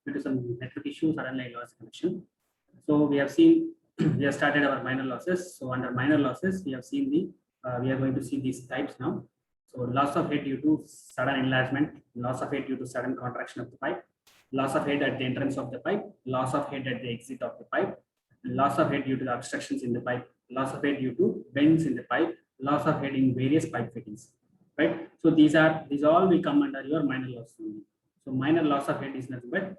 due to some network issue, suddenly I lost connection. So we have seen, we have started our minor losses. So under minor losses, we have seen the, we are going to see these types now. So loss of head due to sudden enlargement, loss of head due to sudden contraction of the pipe, loss of head at the entrance of the pipe, loss of head at the exit of the pipe, loss of head due to the obstructions in the pipe, loss of head due to bends in the pipe, loss of head in various pipe fittings, right? So these all will come under your minor loss only. So minor loss of head is nothing but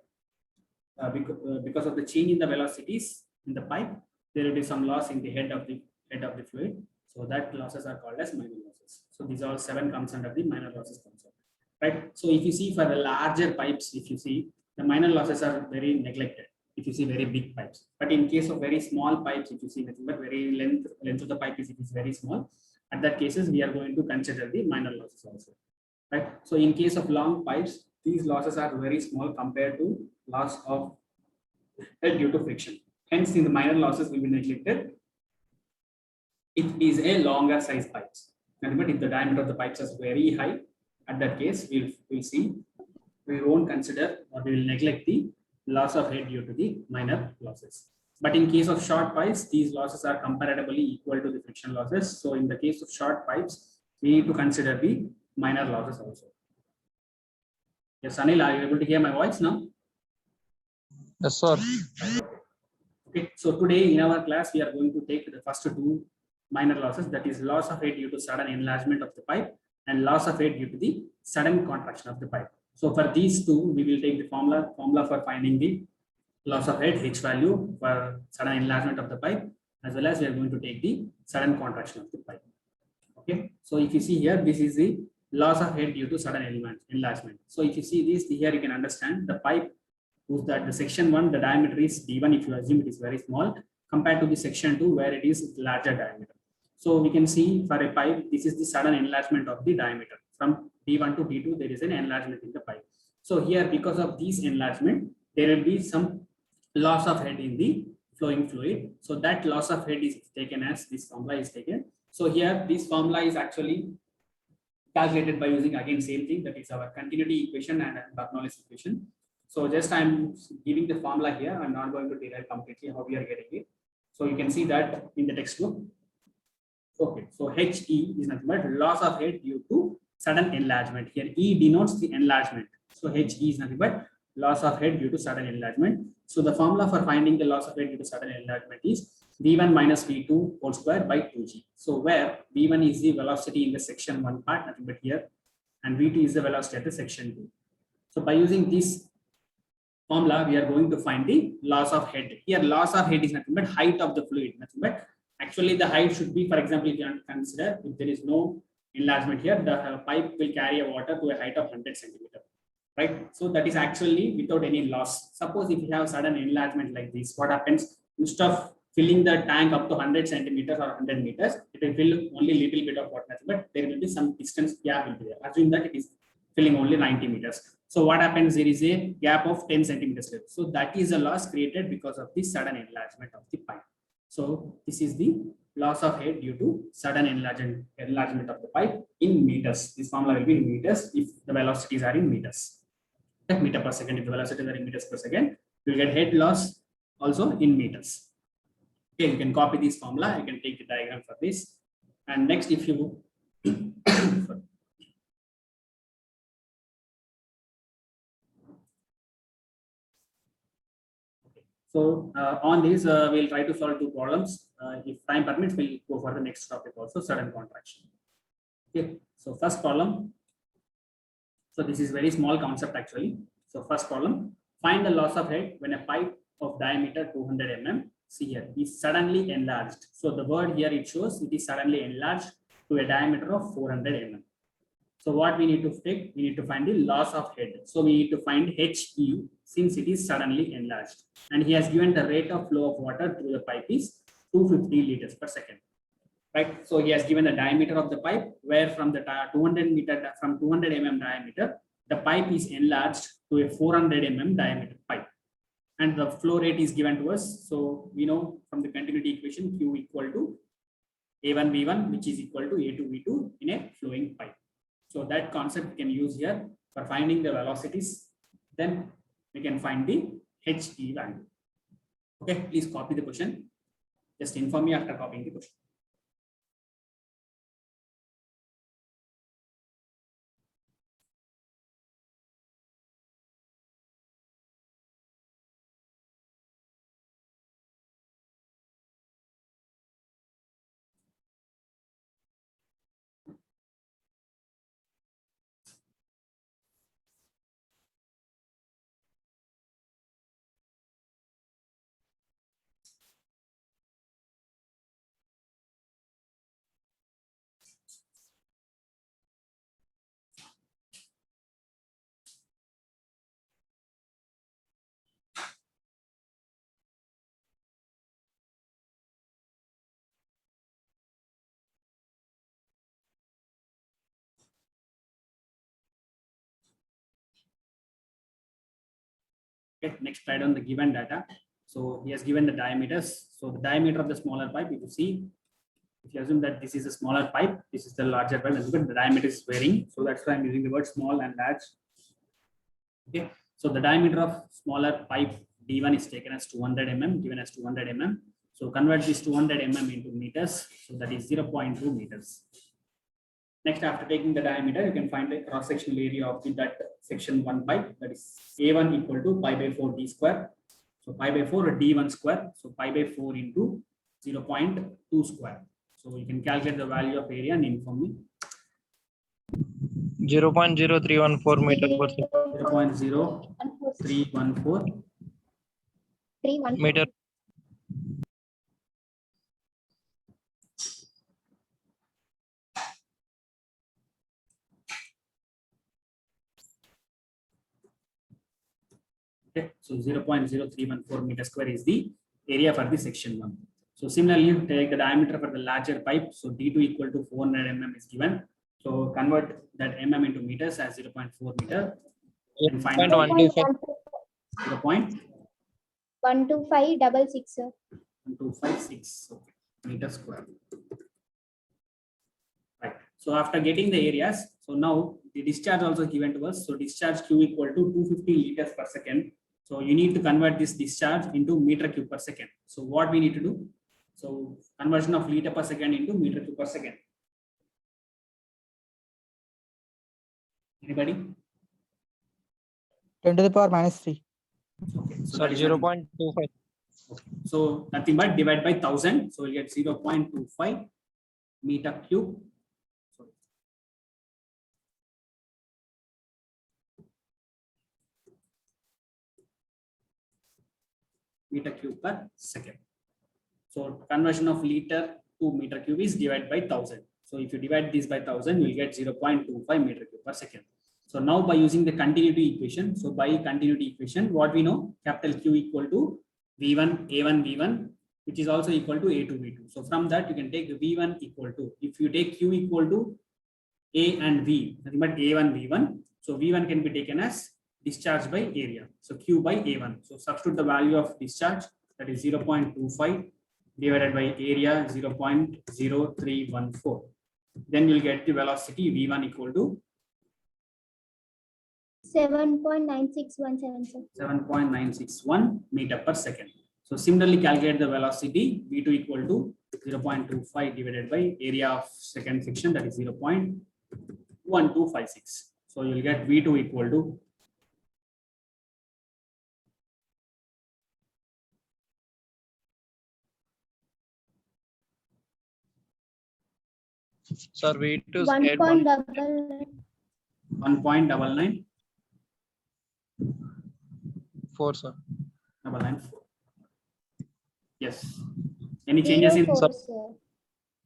because of the change in the velocities in the pipe, there will be some loss in the head of the fluid. So that losses are called as minor losses. So these all 7 comes under the minor losses concept, right? So if you see for the larger pipes, if you see the minor losses are very neglected. If you see very big pipes, but in case of very small pipes, if you see nothing but very length of the pipe is very small, at that cases we are going to consider the minor losses also, right? So in case of long pipes, these losses are very small compared to loss of head due to friction. Hence, in the minor losses will be neglected. It is a longer size pipes. But if the diameter of the pipes is very high, at that case we'll see we won't consider or we will neglect the loss of head due to the minor losses. But in case of short pipes, these losses are comparatively equal to the friction losses. So in the case of short pipes, we need to consider the minor losses also. Yes, Anil, are you able to hear my voice now? Yes, sir. Okay, so today in our class, we are going to take the first 2 minor losses, that is loss of head due to sudden enlargement of the pipe and loss of head due to the sudden contraction of the pipe. So for these 2, we will take the formula for finding the loss of head, H value for sudden enlargement of the pipe, as well as we are going to take the sudden contraction of the pipe. Okay, so if you see here, this is the loss of head due to sudden enlargement. So if you see this here, you can understand the pipe whose that the section 1, the diameter is D1 if you assume it is very small compared to the section 2 where it is larger diameter. So we can see for a pipe, this is the sudden enlargement of the diameter. From D1 to D2, there is an enlargement in the pipe. So here, because of this enlargement, there will be some loss of head in the flowing fluid. So that loss of head is taken as this formula is taken. So here, this formula is actually calculated by using again same thing, that is our continuity equation and Bernoulli's equation. So just I'm giving the formula here. I'm not going to derive completely how we are getting it. So you can see that in the textbook. Okay, so HE is nothing but loss of head due to sudden enlargement. Here E denotes the enlargement. So HE is nothing but loss of head due to sudden enlargement. So the formula for finding the loss of head due to sudden enlargement is V1 minus V2 whole square by 2G. So where V1 is the velocity in the section 1 part, nothing but here, and V2 is the velocity at the section 2. So by using this formula, we are going to find the loss of head. Here, loss of head is nothing but height of the fluid, nothing but actually the height should be, for example, if you consider if there is no enlargement here, the pipe will carry a water to a height of 100 centimeter, right? So that is actually without any loss. Suppose if you have sudden enlargement like this, what happens? Instead of filling the tank up to 100 centimeters or 100 meters, it will fill only little bit of water, but there will be some distance gap will be there. Assume that it is filling only 90 meters. So what happens? There is a gap of 10 centimeters left. So that is a loss created because of the sudden enlargement of the pipe. So this is the loss of head due to sudden enlargement of the pipe in meters. This formula will be in meters if the velocities are in meters. Meter per second, if the velocities are in meters per second, you will get head loss also in meters. Okay, you can copy this formula. You can take the diagram for this. And next, if you So on this, we'll try to solve 2 problems. If time permits, we'll go for the next topic also, sudden contraction. Okay, so first problem. So this is very small concept actually. So first problem, find the loss of head when a pipe of diameter 200 mm, see here, is suddenly enlarged. So the word here it shows it is suddenly enlarged to a diameter of 400 mm. So what we need to take, we need to find the loss of head. So we need to find HE since it is suddenly enlarged. And he has given the rate of flow of water through the pipe is 250 liters per second. Right. So he has given the diameter of the pipe where from the 200 mm diameter, the pipe is enlarged to a 400 mm diameter pipe. And the flow rate is given to us. So we know from the continuity equation Q equal to A1 V1, which is equal to A2 V2 in a flowing pipe. So that concept we can use here for finding the velocities. Then we can find the HE value. Okay, please copy the question. Just inform me after copying the question. Okay, next write down the given data. So he has given the diameters. So the diameter of the smaller pipe, if you see, if you assume that this is a smaller pipe, this is the larger pipe, and the diameter is varying. So that's why I'm using the word small and large. Okay, so the diameter of smaller pipe D1 is taken as 200 mm, given as 200 mm. So convert this 200 mm into meters. So that is 0.2 meters. Next, after taking the diameter, you can find the cross-sectional area of that section 1 pipe, that is A1 equal to pi by 4 D square. So pi by 4 D1 square. So pi by 4 into 0.2 square. So you can calculate the value of area and inform me. 0.0314 meter per second. 0.0314 Meter. Okay, so 0.0314 meter square is the area for the section 1. So similarly, you take the diameter for the larger pipe. So D2 equal to 400 mm is given. So convert that mm into meters as 0.4 meter. And find out 12566, sir. 1256 meter square. Right. So after getting the areas, so now the discharge also given to us. So discharge Q equal to 250 liters per second. So you need to convert this discharge into meter cube per second. So what we need to do? So conversion of liter per second into meter cube per second. Anybody? 10 to the power minus 3. Okay. So Sir, that is 0.25. okay. So nothing but divide by 1000. So we'll get 0.25 meter cube. Meter cube per second. So conversion of liter to meter cube is divided by 1000. So if you divide this by 1000, you will get 0.25 meter cube per second. So now by using the continuity equation, so by continuity equation, what we know, capital Q equal to V1, A1, V1, which is also equal to A2, V2. So from that, you can take V1 equal to, if you take Q equal to A and V, nothing but A1, V1. So V1 can be taken as discharge by area. So Q by A1. So substitute the value of discharge, that is 0.25 divided by area 0.0314. Then you'll get the velocity V1 equal to 7.9617, sir. 7.961 meter per second. So similarly calculate the velocity V2 equal to 0.25 divided by area of second section, that is 0.1256. So you'll get V2 equal to Sir, V2 is 1.99 4, sir. 994. Yes. Any changes in 04, sir.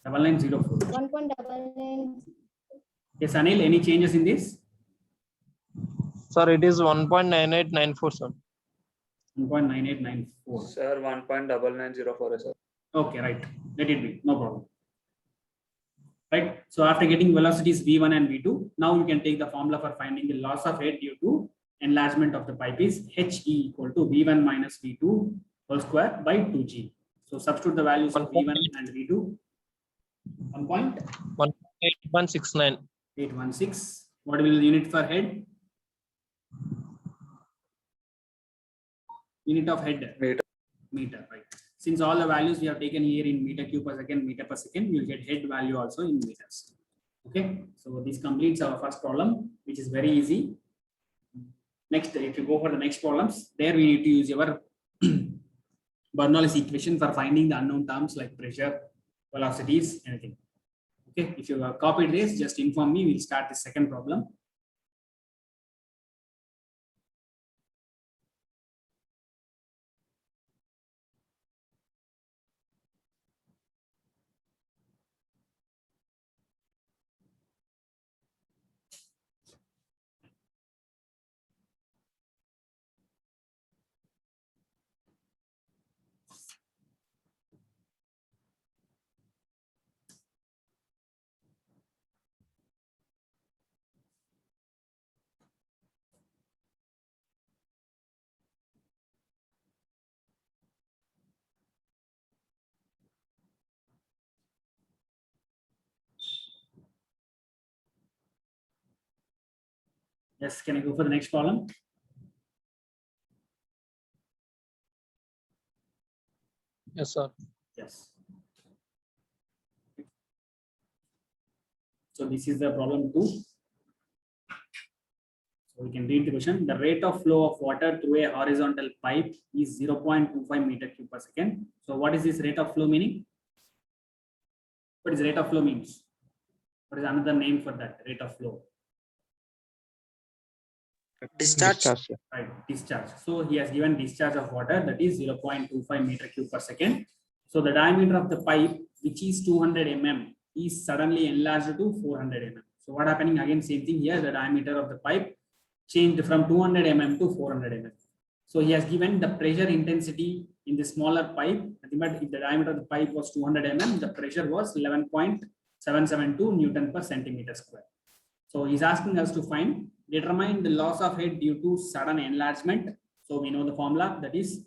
9904? 1.99. Yes, Anil, any changes in this? Sir, it is 1.9894, sir. 1.9894. Sir, 1.9904, sir. Okay, right. Let it be. No problem. Right. So after getting velocities V1 and V2, now you can take the formula for finding the loss of head due to enlargement of the pipe is HE equal to V1 minus V2 whole square by 2G. So substitute the values of V1 and V2. 1.8169. 816. What will the unit for head? Unit of head. Meter. Meter, right? Since all the values we have taken here in meter cube per second, meter per second, we will get head value also in meters. Okay, so this completes our first problem, which is very easy. Next, if you go for the next problems, there we need to use your Bernoulli's equation for finding the unknown terms like pressure, velocities, anything. Okay, if you have copied this, just inform me. We'll start the second problem. Yes, can I go for the next problem? Yes, sir. Yes. So this is the problem 2. So we can read the question. The rate of flow of water through a horizontal pipe is 0.25 meter cube per second. So what is this rate of flow meaning? What is rate of flow means? What is another name for that rate of flow? Discharge. Right, discharge. So he has given discharge of water, that is 0.25 meter cube per second. So the diameter of the pipe, which is 200 mm, is suddenly enlarged to 400 mm. So what happening again? Same thing here. The diameter of the pipe changed from 200 mm to 400 mm. So he has given the pressure intensity in the smaller pipe. But if the diameter of the pipe was 200 mm, the pressure was 11.772 Newton per centimeter square. So he's asking us to determine the loss of head due to sudden enlargement. So we know the formula, that is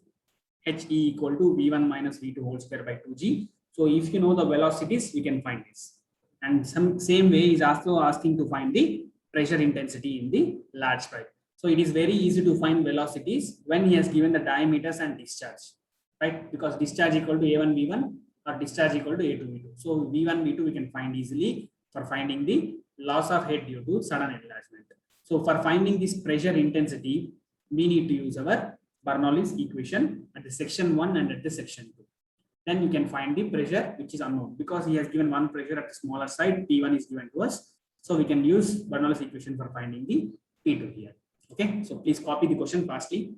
He equal to V1 minus V2 whole square by 2G. So if you know the velocities, we can find this. And same way is also asking to find the pressure intensity in the large pipe. So it is very easy to find velocities when he has given the diameters and discharge, right? Because discharge equal to A1 V1 or discharge equal to A2 V2. So V1 V2 we can find easily for finding the loss of head due to sudden enlargement. So for finding this pressure intensity, we need to use our Bernoulli's equation at the section 1 and at the section 2. Then you can find the pressure which is unknown, because he has given one pressure at the smaller side, P1 is given to us. So we can use Bernoulli's equation for finding the P2 here. Okay, so please copy the question fastly.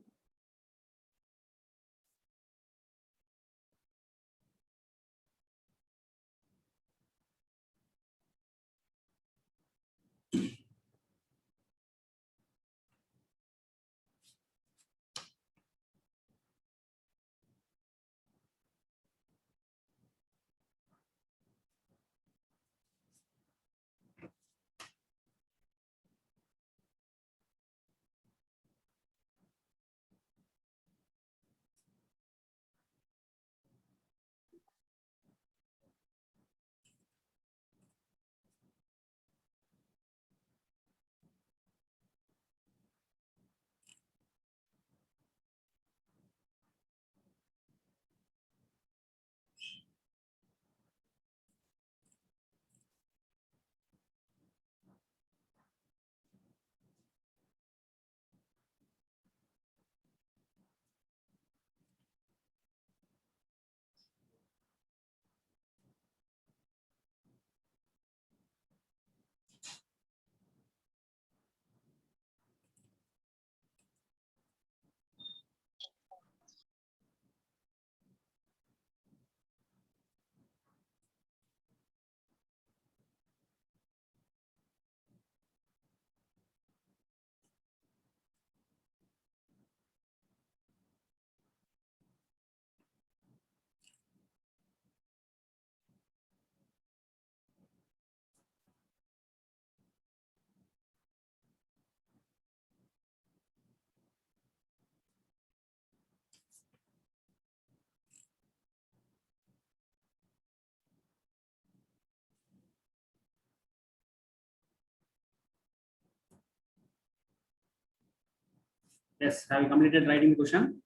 Yes, have you completed writing the question?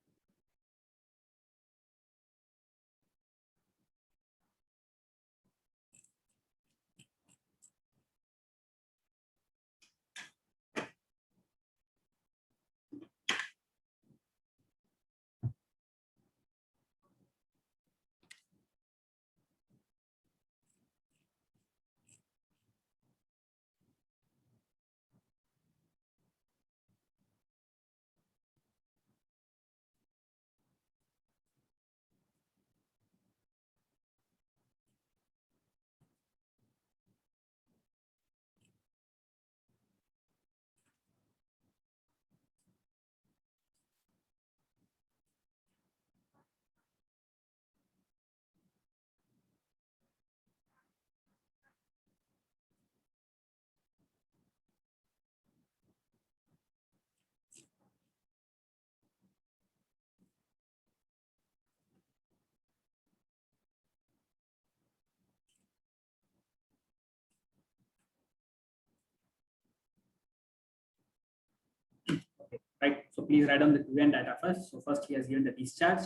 please write down the given data first. So first he has given the discharge.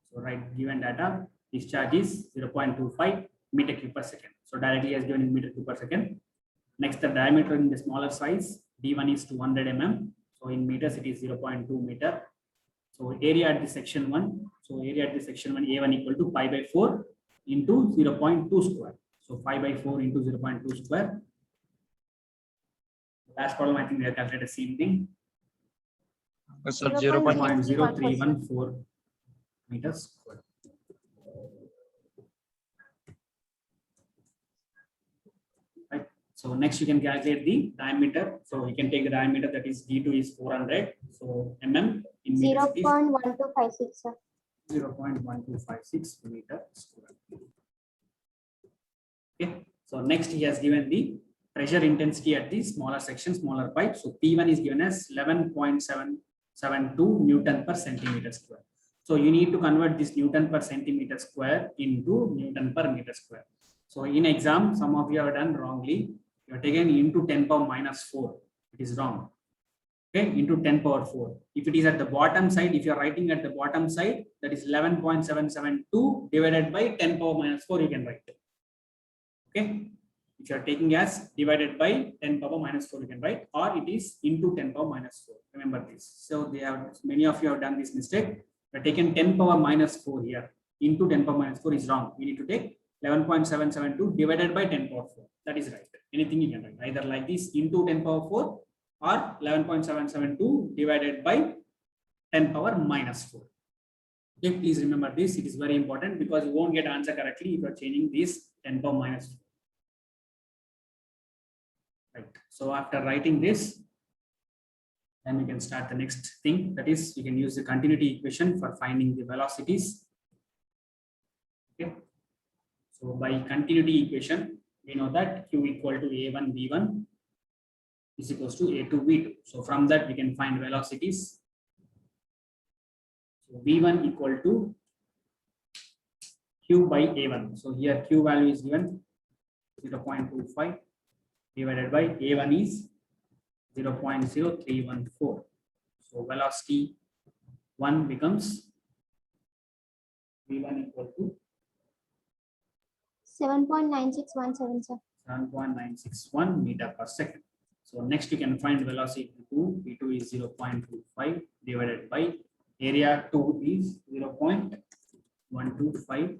So write given data. Discharge is 0.25 meter cube per second. So directly he has given in meter cube per second. Next, the diameter in the smaller size, D1 is 200 mm. So in meters, it is 0.2 meter. So area at the section 1. So area at the section 1, A1 equal to pi by 4 into 0.2 square. So pi by 4 into 0.2 square. Last problem, I think we have calculated the same thing. Yes, sir. 0.0314 meters square. Right. So next you can calculate the diameter. So you can take the diameter, that is D2 is 400. So mm in meters is 0.1256, sir. 0.1256 meter square. Okay. So next he has given the pressure intensity at the smaller section, smaller pipe. So P1 is given as 11.772 Newton per centimeter square. So you need to convert this Newton per centimeter square into Newton per meter square. So in exam, some of you have done wrongly. You have taken into 10 power minus 4. It is wrong. Okay, into 10 power 4. If it is at the bottom side, if you are writing at the bottom side, that is 11.772 divided by 10 power minus 4, you can write it. Okay. If you are taking as divided by 10 power minus 4, you can write, or it is into 10 power minus 4. Remember this. So they have, many of you have done this mistake. We have taken 10 power minus 4 here. Into 10 power minus 4 is wrong. We need to take 11.772 divided by 10 power 4. That is right. Anything you can write, either like this, into 10 power 4 or 11.772 divided by 10 power minus 4. Okay, please remember this. It is very important because you won't get answer correctly if you are changing this 10 power minus 4. Right. So after writing this, then we can start the next thing. That is, you can use the continuity equation for finding the velocities. Okay. So by continuity equation, we know that Q equal to A1 V1 is equals to A2 V2. So from that we can find velocities. So V1 equal to Q by A1. So here Q value is given 0.25 divided by A1 is 0.0314. So velocity 1 becomes V1 equal to 7.9617, sir. 7.961 meter per second. So next you can find velocity 2. V2 is 0.25 divided by area 2 is 0.125.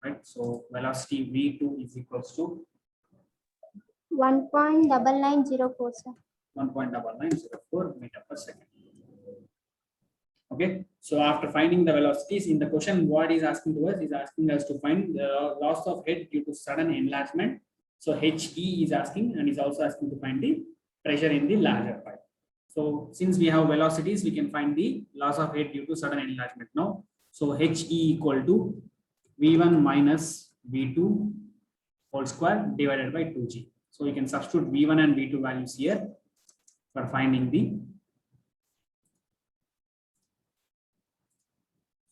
Right. So velocity V2 is equals to 1.9904, sir. 1.9904 meter per second. Okay. So after finding the velocities in the question, what is asking to us is asking us to find the loss of head due to sudden enlargement. So HE is asking, and is also asking to find the pressure in the larger pipe. So since we have velocities, we can find the loss of head due to sudden enlargement now. So HE equal to V1 minus V2 whole square divided by 2G. So you can substitute V1 and V2 values here for finding the.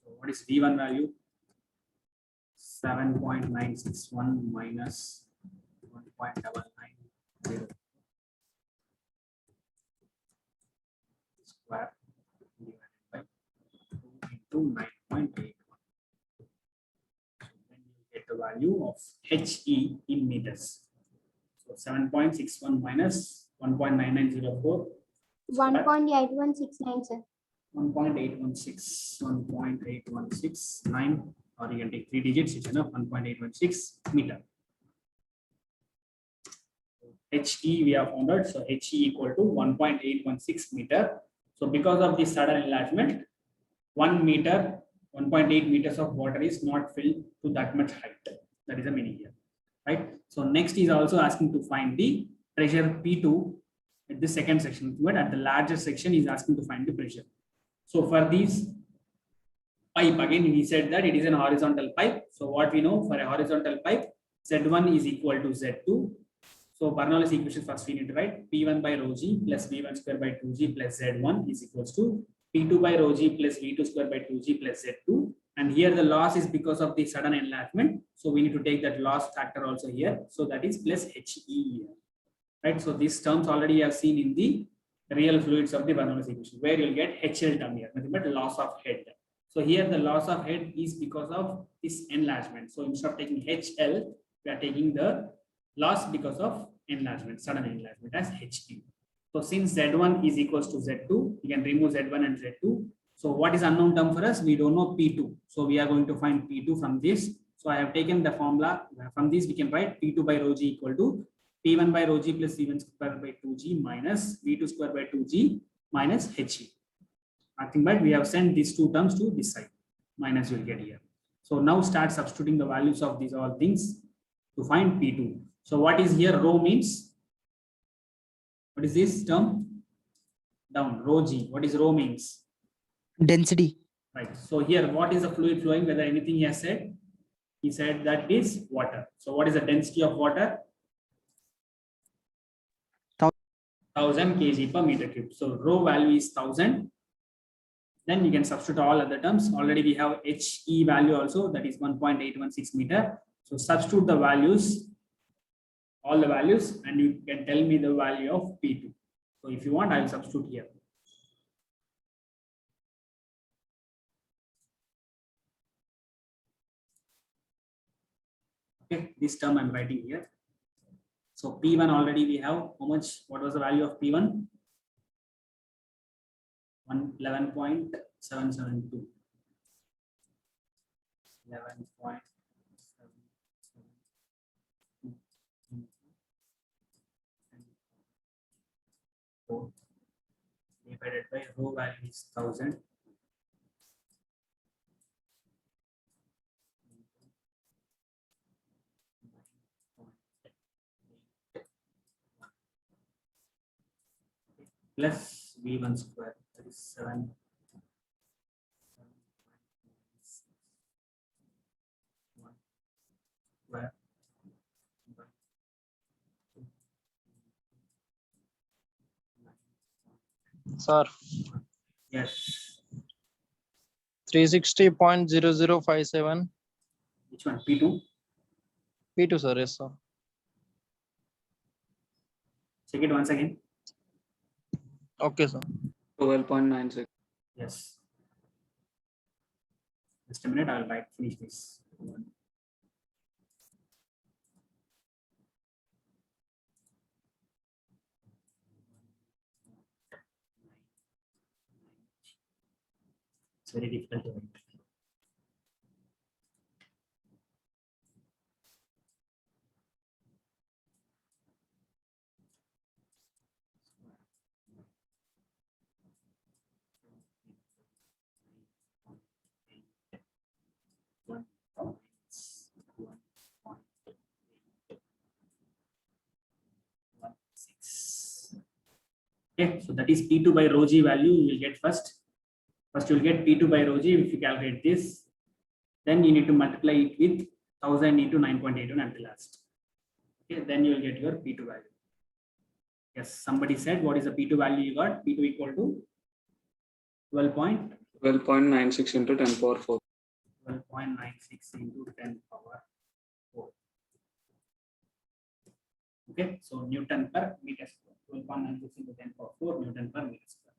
So what is V1 value? 7.961 minus 1.990 square divided by 2 into 9.81. The value of HE in meters. So 7.61 minus 1.9904. 1.8169, sir. 1.8169, or you can take 3 digits, it's enough, 1.816 meter. HE we have found out, so HE equal to 1.816 meter. So because of the sudden enlargement, 1 meter, 1.8 meters of water is not filled to that much height. That is the meaning here, right? So next is also asking to find the pressure P2 at the second section, but at the larger section is asking to find the pressure. So for these pipe, again he said that it is an horizontal pipe. So what we know for a horizontal pipe, Z1 is equal to Z2. So Bernoulli's equation first we need to write P1 by rho G plus V1 square by 2G plus Z1 is equals to P2 by rho G plus V2 square by 2G plus Z2. And here the loss is because of the sudden enlargement. So we need to take that loss factor also here. So that is plus HE here. right? So these terms already you have seen in the real fluids of the Bernoulli's equation, where you'll get HL term here, nothing but loss of head. So here the loss of head is because of this enlargement. So instead of taking HL, we are taking the loss because of enlargement, sudden enlargement as HE. So since Z1 is equals to Z2, we can remove Z1 and Z2. So what is unknown term for us? We don't know P2. So we are going to find P2 from this. So I have taken the formula. From this we can write P2 by rho g equal to P1 by rho g plus C1 square by 2g minus V2 square by 2g minus HE. Nothing but we have sent these two terms to this side. Minus you'll get here. So now start substituting the values of these all things to find P2. So what is here? Rho means, what is this term? Down, rho g. What is rho means? Density. Right. So here, what is the fluid flowing? Whether anything he has said? He said that is water. So what is the density of water? 1000 kg per meter cube. So rho value is 1000. Then you can substitute all other terms. Already we have HE value also, that is 1.816 meter. So substitute the values, all the values, and you can tell me the value of P2. So if you want, I will substitute here. Okay, this term I'm writing here. So P1 already we have how much? What was the value of P1? 11.772. 11.772 divided by rho value is 1000. Plus V1 square, that is 7. Square. Sir, Yes. 360.0057. Which one? P2? P2, sir. Yes, sir. Check it once again. Okay, sir. 12.96. Yes. Just a minute, I will finish this. It's very difficult to write. Okay, so that is P2 by rho g value you will get first. First you will get P2 by rho g if you calculate this. Then you need to multiply it with 1000 into 9.81 at the last. Okay, then you will get your P2 value. Yes, somebody said what is the P2 value you got? P2 equal to 12.96 into 10 power 4. 12.96 into 10 power 4. Okay, so Newton per meter square. 12.96 into 10 power 4 Newton per meter square.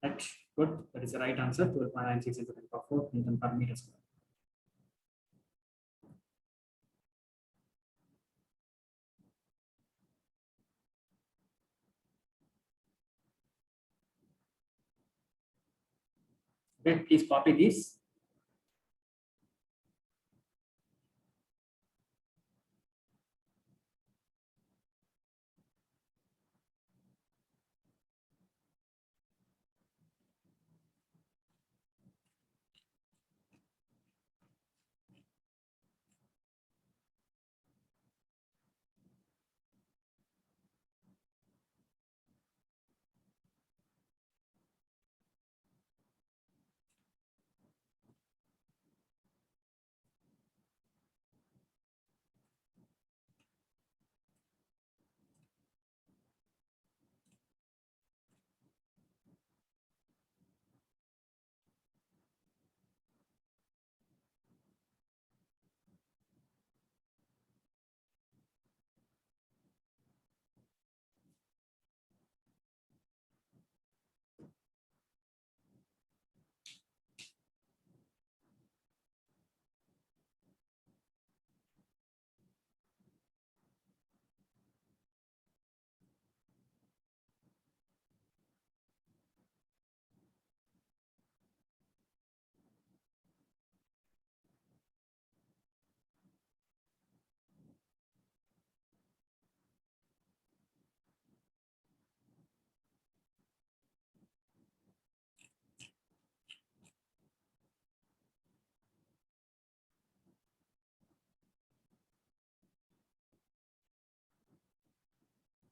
Right, good. That is the right answer. 12.96 into 10 power 4 Newton per meter square. Okay, please copy this.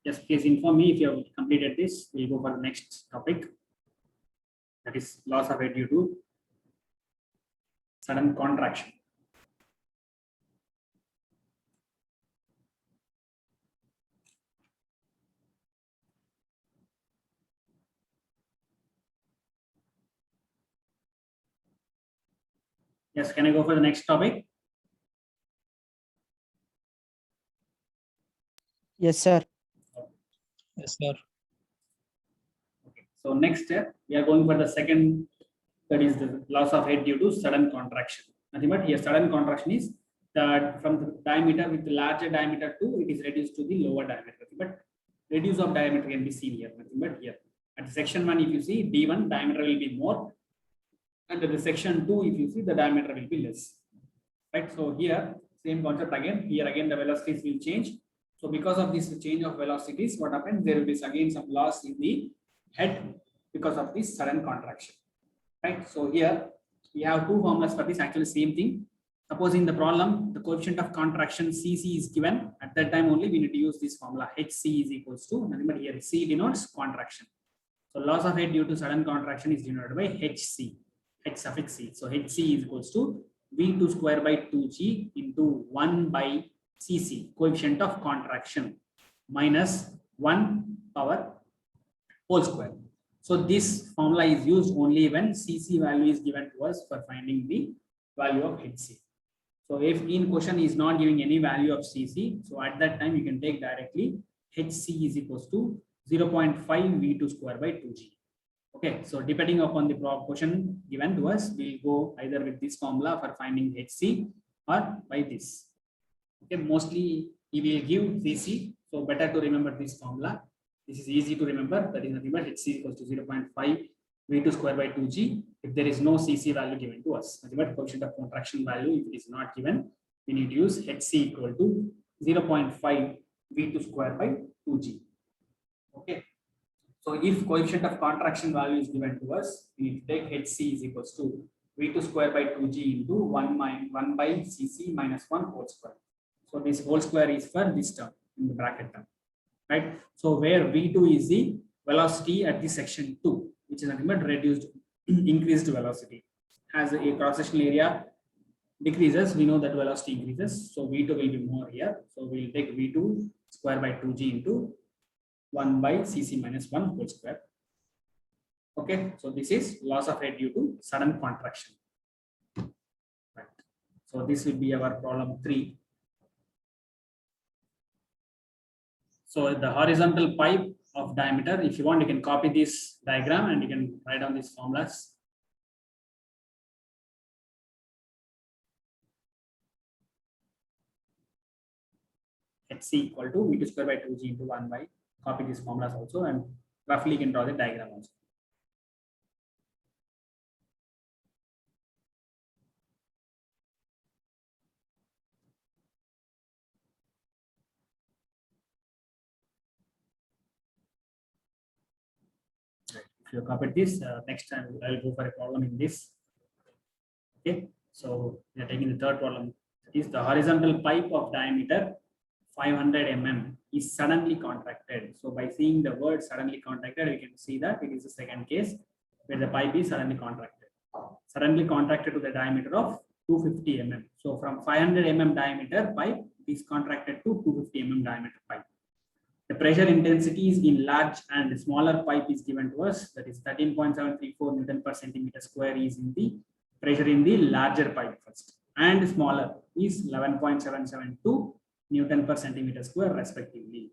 Just please inform me if you have completed this. We'll go for the next topic. That is loss of head due to sudden contraction. Yes, can I go for the next topic? Yes, sir. Yes, sir. Okay. So next step, we are going for the second, that is the loss of head due to sudden contraction. Nothing but here sudden contraction is that from the diameter with the larger diameter to it is reduced to the lower diameter. But reduce of diameter can be seen here. Nothing but here at section 1, if you see D1 diameter will be more, and at the section 2, if you see the diameter will be less. Right. So here same concept again. Here again the velocities will change. So because of this change of velocities, what happens? There will be again some loss in the head because of this sudden contraction. Right. So here we have two formulas for this, actually same thing. Suppose in the problem, the coefficient of contraction Cc is given. At that time only we need to use this formula. Hc is equals to, remember here C denotes contraction. So loss of head due to sudden contraction is denoted by Hc, H suffix C. So Hc is equals to V2 square by 2g into 1 by Cc, coefficient of contraction, minus 1 power whole square. So this formula is used only when Cc value is given to us for finding the value of Hc. So if in question is not giving any value of Cc, so at that time you can take directly Hc is equals to 0.5 V2 square by 2g. Okay, so depending upon the question given to us, we'll go either with this formula for finding Hc or by this. Okay, mostly he will give Cc, so better to remember this formula. This is easy to remember. That is nothing but Hc equals to 0.5 V2 square by 2g. If there is no Cc value given to us, nothing but coefficient of contraction value, if it is not given, we need to use Hc equal to 0.5 V2 square by 2g. Okay. So if coefficient of contraction value is given to us, we need to take Hc is equals to V2 square by 2g into 1 by Cc minus 1 whole square. So this whole square is for this term in the bracket term, right? So where V2 is the velocity at the section 2, which is nothing but reduced, increased velocity. As a cross-sectional area decreases, we know that velocity increases. So V2 will be more here. So we'll take V2 square by 2g into 1 by Cc minus 1 whole square. Okay, so this is loss of head due to sudden contraction. Right. So this will be our problem 3. So the horizontal pipe of diameter, if you want, you can copy this diagram and you can write down these formulas. Hc equal to V2 square by 2g into 1 by, copy these formulas also, and roughly you can draw the diagram also. If you copied this, next time I will go for a problem in this. Okay, so we are taking the third problem. Is the horizontal pipe of diameter 500 mm is suddenly contracted. So by seeing the word suddenly contracted, we can see that it is the second case where the pipe is suddenly contracted. Suddenly contracted to the diameter of 250 mm. So from 500 mm diameter pipe is contracted to 250 mm diameter pipe. The pressure intensities in large and smaller pipe is given to us. That is 13.734 Newton per centimeter square is in the pressure in the larger pipe first, and smaller is 11.772 Newton per centimeter square respectively.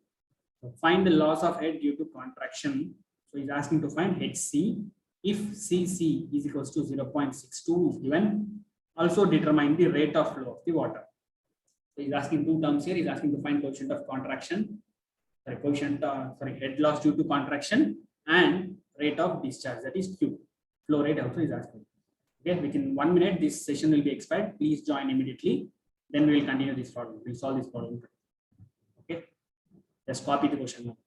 So find the loss of head due to contraction. So he's asking to find Hc. If Cc is equals to 0.62 is given, also determine the rate of flow of the water. So he's asking two terms here. He's asking to find coefficient of contraction, head loss due to contraction, and rate of discharge, that is Q. Flow rate also is asking. Okay, within 1 minute this session will be expired. Please join immediately. Then we will continue this problem. We'll solve this problem. Okay, just copy the question now.